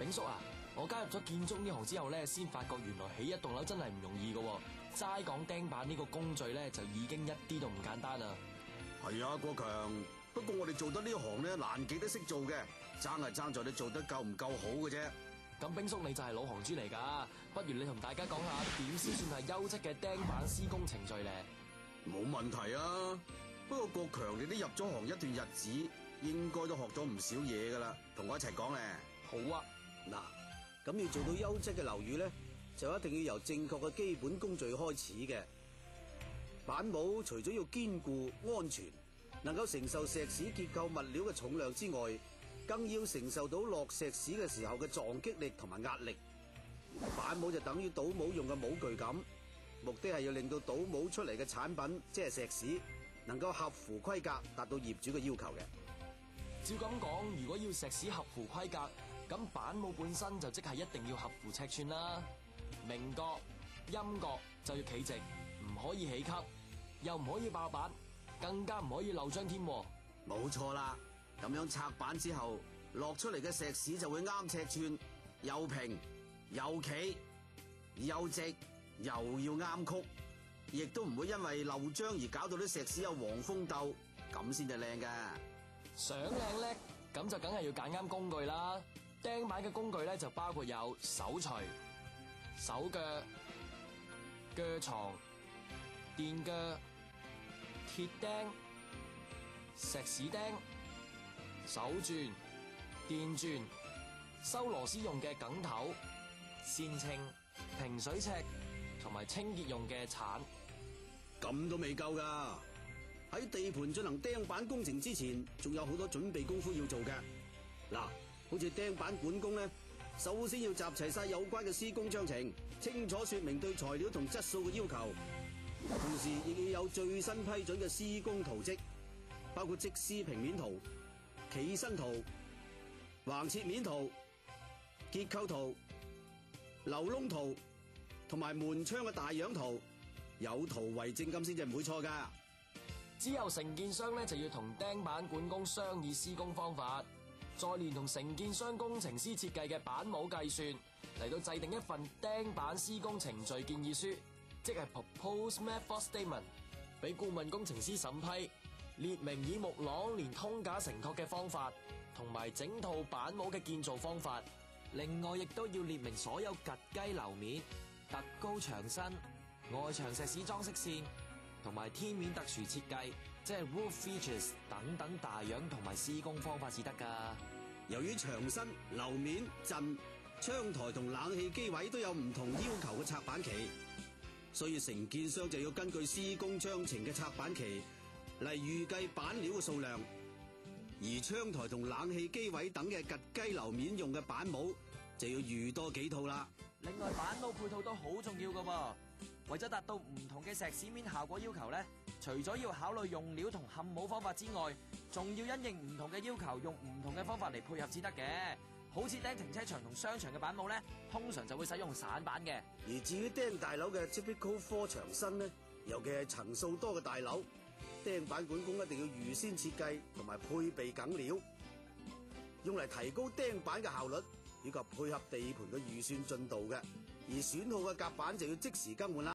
炳叔啊，我加入咗建築呢行之後咧，先發覺原來起一棟樓真係唔容易㗎。齋講釘板呢個工序咧，就已經一啲都唔簡單啦。係啊，國強。不過我哋做得呢行咧，難幾都識做嘅，爭係爭在你做得夠唔夠好嘅啫。咁炳叔你就係老行專嚟㗎，不如你同大家講下點先算係優質嘅釘板施工程序咧？冇問題啊。不過國強你都入咗行一段日子，應該都學咗唔少嘢㗎啦，同我一齊講咧。好啊。嗱，咁要做到優質嘅樓宇咧，就一定要由正確嘅基本工序開始嘅。板模除咗要堅固、安全，能夠承受石屎結構物料嘅重量之外，更要承受到落石屎嘅時候嘅撞擊力同埋壓力。板模就等於倒模用嘅模具咁，目的係要令到倒模出嚟嘅產品，即係石屎，能夠合乎規格，達到業主嘅要求嘅。照咁講，如果要石屎合乎規格，咁板模本身就即係一定要合乎尺寸啦。明角、陰角就要企直，唔可以起級，又唔可以爆板，更加唔可以漏漿添。冇錯啦，咁樣拆板之後落出嚟嘅石屎就會啱尺寸，又平又企又直，又要啱曲，亦都唔會因為漏漿而搞到啲石屎有黃蜂竇，咁先至靚㗎。想靚叻，咁就梗係要揀啱工具啦。釘板嘅工具咧就包括有手錘、手鋸、鋸床、電鋸、鐵釘、石屎釘、手鑽、電鑽、收螺絲用嘅梗頭、線稱、平水尺同埋清潔用嘅鏟。咁都未夠㗎，喺地盤進行釘板工程之前，仲有好多準備功夫要做嘅。嗱，好似釘板管工咧，首先要集齊晒有關嘅施工章程，清楚說明對材料同質素嘅要求，同時亦要有最新批准嘅施工圖則，包括即施平面圖、企身圖、橫切面圖、結構圖、流窿圖同埋門窗嘅大樣圖，有圖為證咁先至唔會錯㗎。之後承建商咧就要同釘板管工商議施工方法，再連同承建商工程師設計嘅板模計算，嚟到制定一份釘板施工程序建議書，即係 Proposed Method Statement， 俾顧問工程師審批，列明以木廊連通架承托嘅方法，同埋整套板模嘅建造方法。另外亦都要列明所有趷雞樓面、特高牆身、外牆石屎裝飾線同埋天面特殊設計，即係 roof features 等等大樣同埋施工方法至得噶。由於牆身、樓面、震、窗台同冷氣機位都有唔同要求嘅拆板期，所以承建商就要根據施工章程嘅拆板期嚟預計板料嘅數量。而窗台同冷氣機位等嘅趷雞樓面用嘅板模就要預多幾套啦。另外板模配套都好重要噶，為咗達到唔同嘅石屎面效果要求咧，除咗要考慮用料同嵌模方法之外，仲要因應唔同嘅要求，用唔同嘅方法嚟配合至得嘅。好似釘停車場同商場嘅板模咧，通常就會使用散板嘅。而至於釘大樓嘅 typical floor 牆身咧，尤其係層數多嘅大樓，釘板管工一定要預先設計同埋配備梗料，用嚟提高釘板嘅效率，以及配合地盤嘅預算進度嘅。而損耗嘅夾板就要即時更換啦。